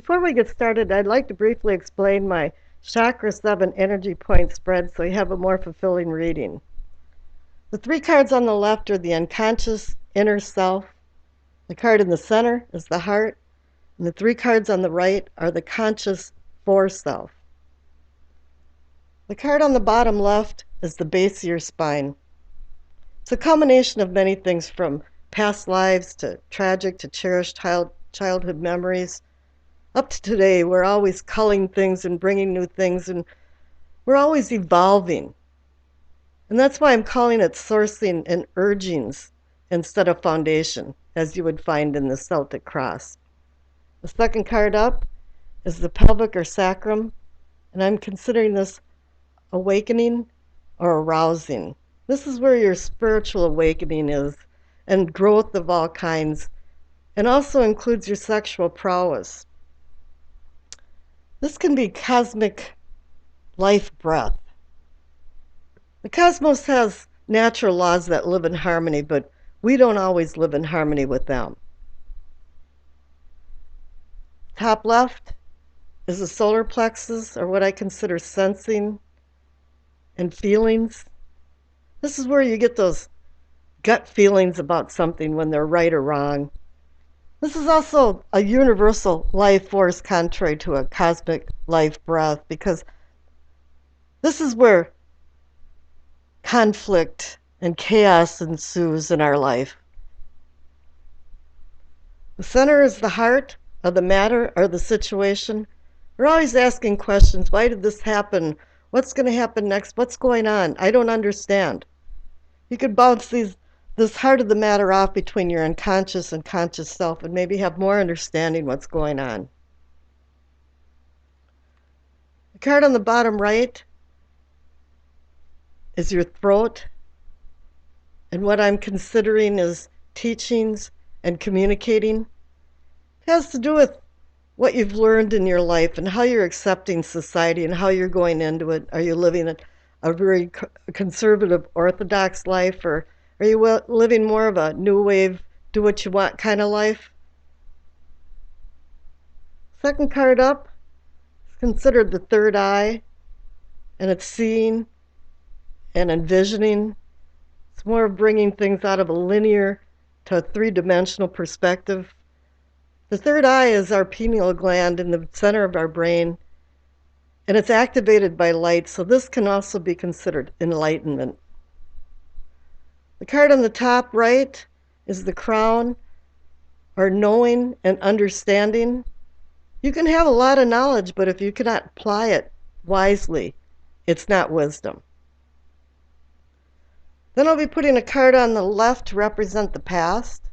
Before we get started, I'd like to briefly explain my Chakra 7 energy point spread so you have a more fulfilling reading. The 3 cards on the left are the unconscious inner self. The card in the center is the heart. And the 3 cards on the right are the conscious foreself. The card on the bottom left is the base of your spine. It's a combination of many things from past lives to tragic to cherished childhood memories. Up to today, we're always culling things and bringing new things, and we're always evolving. And that's why I'm calling it sourcing and urgings instead of foundation, as you would find in the Celtic cross. The second card up is the pelvic or sacrum, and I'm considering this awakening or arousing. This is where your spiritual awakening is, and growth of all kinds, and also includes your sexual prowess. This can be cosmic life breath. The cosmos has natural laws that live in harmony, but we don't always live in harmony with them. Top left is the solar plexus, or what I consider sensing and feelings. This is where you get those gut feelings about something when they're right or wrong. This is also a universal life force contrary to a cosmic life breath, because this is where conflict and chaos ensues in our life. The center is the heart of the matter or the situation. We're always asking questions. Why did this happen? What's going to happen next? What's going on? I don't understand. You could bounce this heart of the matter off between your unconscious and conscious self and maybe have more understanding what's going on. The card on the bottom right is your throat, and what I'm considering is teachings and communicating. It has to do with what you've learned in your life and how you're accepting society and how you're going into it. Are you living a very conservative, orthodox life, or are you living more of a new wave, do what you want kind of life? Second card up is considered the third eye, and it's seeing and envisioning. It's more of bringing things out of a linear to a three-dimensional perspective. The third eye is our pineal gland in the center of our brain, and it's activated by light, so this can also be considered enlightenment. The card on the top right is the crown, or knowing and understanding. You can have a lot of knowledge, but if you cannot apply it wisely, it's not wisdom. Then I'll be putting a card on the left to represent the past,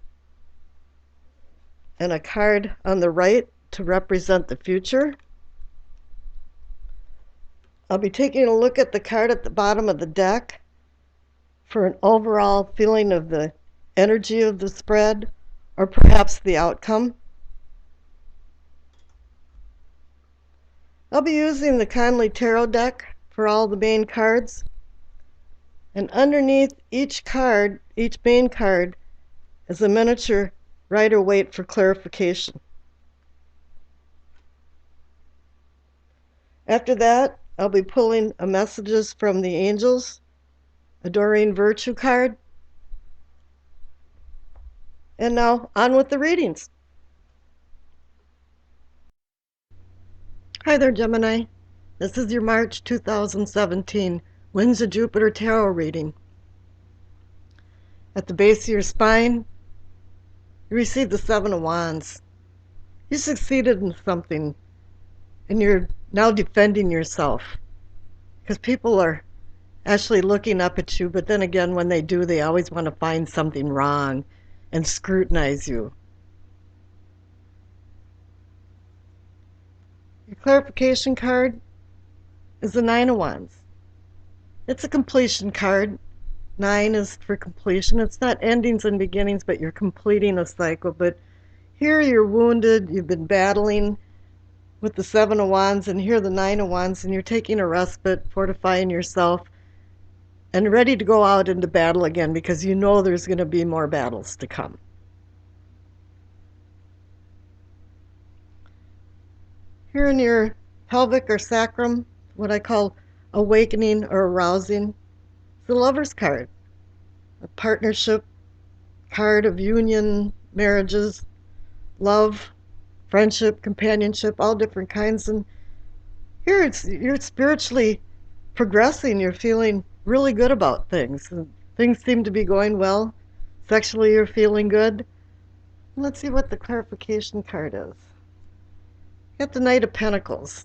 and a card on the right to represent the future. I'll be taking a look at the card at the bottom of the deck for an overall feeling of the energy of the spread, or perhaps the outcome. I'll be using the Conley Tarot deck for all the main cards, and underneath each main card, is a miniature Rider-Waite for clarification. After that, I'll be pulling a messages from the angels, a Doreen Virtue card. And now, on with the readings. Hi there, Gemini. This is your March 2017 Winds of Jupiter Tarot reading. At the base of your spine, you receive the Seven of Wands. You succeeded in something, and you're now defending yourself, because people are actually looking up at you, but then again, when they do, they always want to find something wrong and scrutinize you. Your clarification card is the Nine of Wands. It's a completion card. 9 is for completion. It's not endings and beginnings, but you're completing a cycle. But here you're wounded, you've been battling with the Seven of Wands, and here the Nine of Wands, and you're taking a respite, fortifying yourself, and ready to go out into battle again, because you know there's going to be more battles to come. Here in your pelvic or sacrum, what I call awakening or arousing, it's the Lover's card, a partnership card of union, marriages, love, friendship, companionship, all different kinds. And here you're spiritually progressing. You're feeling really good about things. And things seem to be going well. Sexually, you're feeling good. Let's see what the clarification card is. Got the Knight of Pentacles.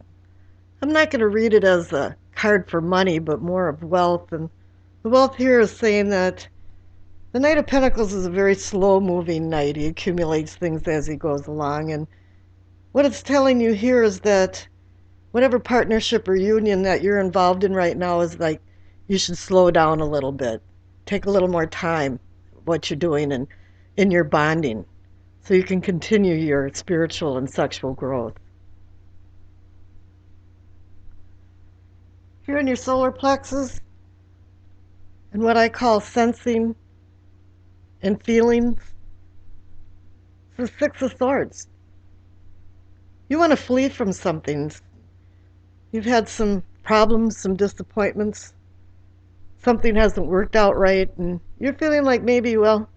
I'm not going to read it as a card for money, but more of wealth. And the wealth here is saying that the Knight of Pentacles is a very slow-moving knight. He accumulates things as he goes along. And what it's telling you here is that whatever partnership or union that you're involved in right now is like you should slow down a little bit. Take a little more time what you're doing and in your bonding so you can continue your spiritual and sexual growth. Here in your solar plexus, and what I call sensing and feelings, it's the Six of Swords. You want to flee from something. You've had some problems, some disappointments. Something hasn't worked out right, and you're feeling like maybe, well,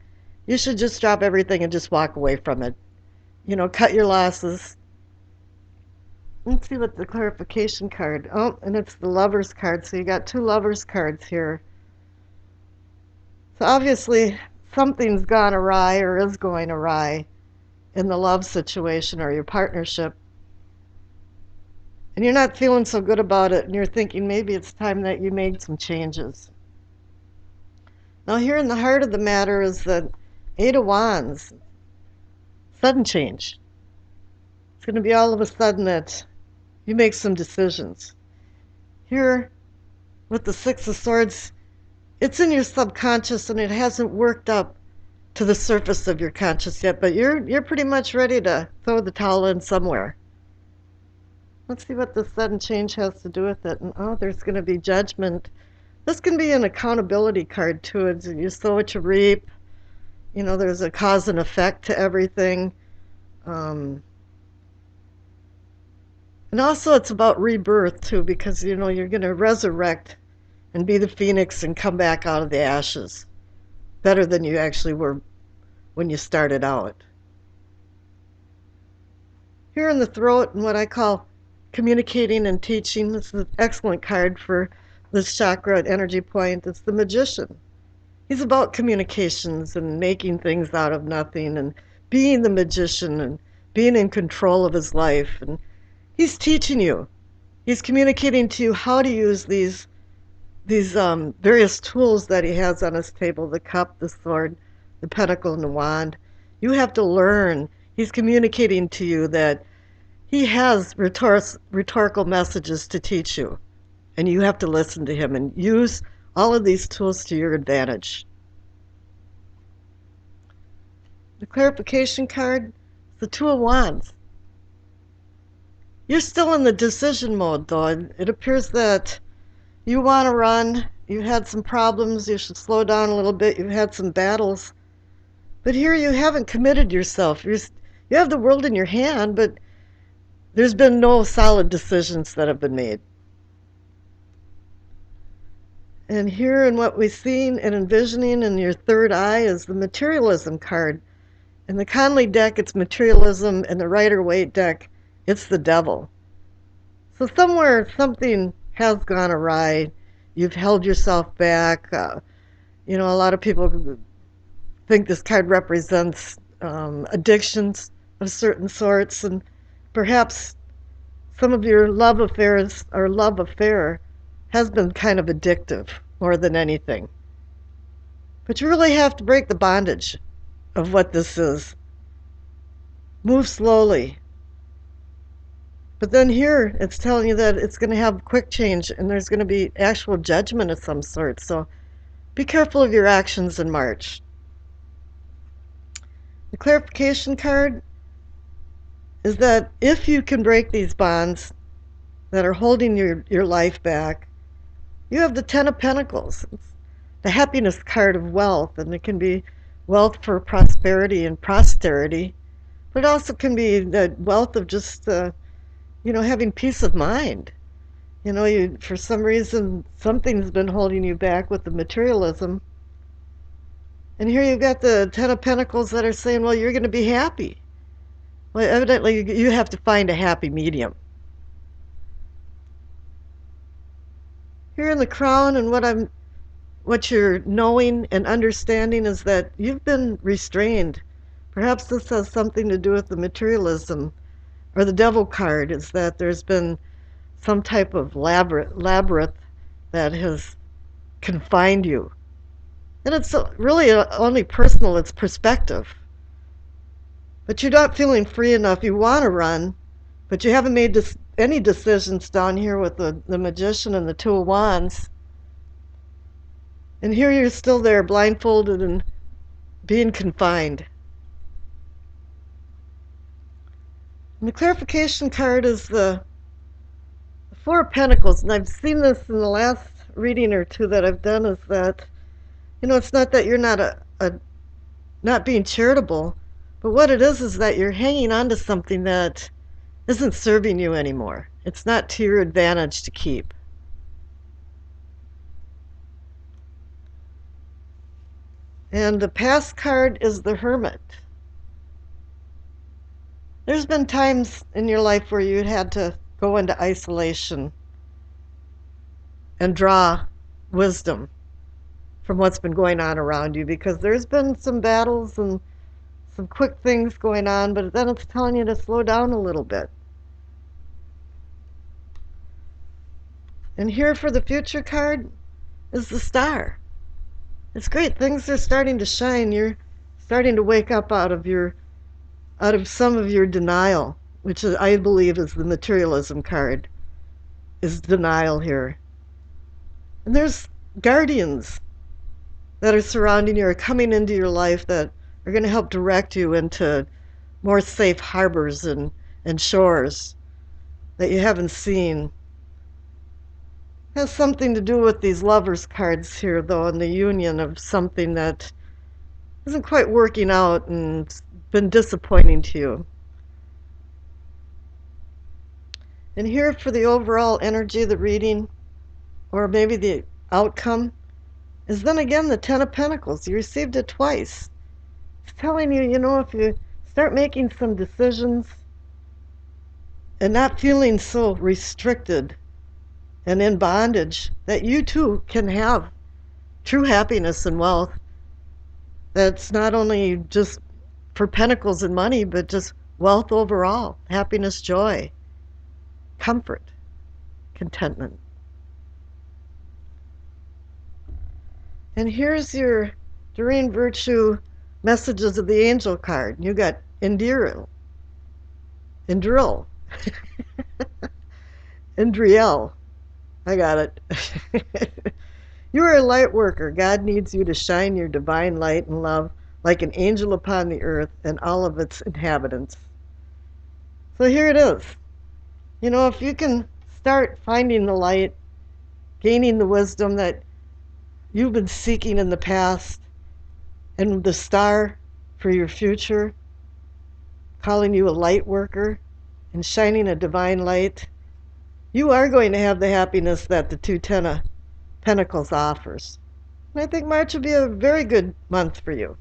you should just drop everything and just walk away from it. You know, cut your losses. Let's see what the clarification card. Oh, and it's the Lover's card. So you got two Lover's cards here. So obviously something's gone awry or is going awry in the love situation or your partnership. And you're not feeling so good about it, and you're thinking maybe it's time that you made some changes. Now here in the heart of the matter is the Eight of Wands. Sudden change. It's going to be all of a sudden that you make some decisions. Here, with the Six of Swords, it's in your subconscious and it hasn't worked up to the surface of your conscious yet, but you're pretty much ready to throw the towel in somewhere. Let's see what the sudden change has to do with it. And oh, there's going to be judgment. This can be an accountability card too. It's you sow what you reap. You know, there's a cause and effect to everything. And also it's about rebirth too, because you know you're going to resurrect and be the phoenix and come back out of the ashes better than you actually were when you started out. Here in the throat, and what I call communicating and teaching, this is an excellent card for this chakra and energy point. It's the Magician. He's about communications and making things out of nothing and being the magician and being in control of his life. And he's teaching you. He's communicating to you how to use these various tools that he has on his table, the cup, the sword, the pentacle, and the wand. You have to learn. He's communicating to you that he has rhetorical messages to teach you, and you have to listen to him and use all of these tools to your advantage. The clarification card, the Two of Wands. You're still in the decision mode, though. It appears that you want to run. You've had some problems. You should slow down a little bit. You've had some battles. But here you haven't committed yourself. You have the world in your hand, but there's been no solid decisions that have been made. And here in what we've seen and envisioning in your third eye is the materialism card. In the Conley deck, it's materialism. In the Rider-Waite deck, it's the devil. So somewhere something has gone awry. You've held yourself back. You know, a lot of people think this card represents addictions of certain sorts, and perhaps some of your love affairs or love affair has been kind of addictive more than anything. But you really have to break the bondage of what this is. Move slowly. But then here it's telling you that it's going to have quick change and there's going to be actual judgment of some sort. So be careful of your actions in March. The clarification card is that if you can break these bonds that are holding your life back, you have the Ten of Pentacles. It's the happiness card of wealth, and it can be wealth for prosperity and posterity, but it also can be the wealth of just having peace of mind. For some reason, something's been holding you back with the materialism. And here you've got the Ten of Pentacles that are saying, well, you're going to be happy. Well, evidently, you have to find a happy medium. Here in the Crown, and what you're knowing and understanding is that you've been restrained. Perhaps this has something to do with the materialism, or the Devil card, is that there's been some type of labyrinth that has confined you. And it's really only personal, it's perspective. But you're not feeling free enough. You want to run, but you haven't made any decisions down here with the Magician and the Two of Wands. And here you're still there, blindfolded and being confined. And the clarification card is the Four of Pentacles. And I've seen this in the last reading or two that I've done, is that, it's not that you're not being charitable, but what it is that you're hanging on to something that isn't serving you anymore. It's not to your advantage to keep. And the past card is the Hermit. There's been times in your life where you had to go into isolation and draw wisdom from what's been going on around you, because there's been some battles and some quick things going on, but then it's telling you to slow down a little bit. And here for the future card is the Star. It's great. Things are starting to shine. You're starting to wake up out of some of your denial, which I believe is the materialism card, is denial here. And there's guardians that are surrounding you or coming into your life that are going to help direct you into more safe harbors and shores that you haven't seen. It has something to do with these lovers cards here, though, and the union of something that isn't quite working out and been disappointing to you. And here for the overall energy of the reading, or maybe the outcome, is then again the Ten of Pentacles. You received it twice. It's telling you, if you start making some decisions and not feeling so restricted and in bondage, that you too can have true happiness and wealth that's not only just for pentacles and money, but just wealth overall, happiness, joy, comfort, contentment. And here's your Doreen Virtue messages of the angel card. You got Indriel, Indriel. I got it. You are a light worker. God needs you to shine your divine light and love like an angel upon the earth and all of its inhabitants. So here it is. If you can start finding the light, gaining the wisdom that you've been seeking in the past, and the star for your future, calling you a light worker and shining a divine light, you are going to have the happiness that the Ten of Pentacles offers. And I think March will be a very good month for you.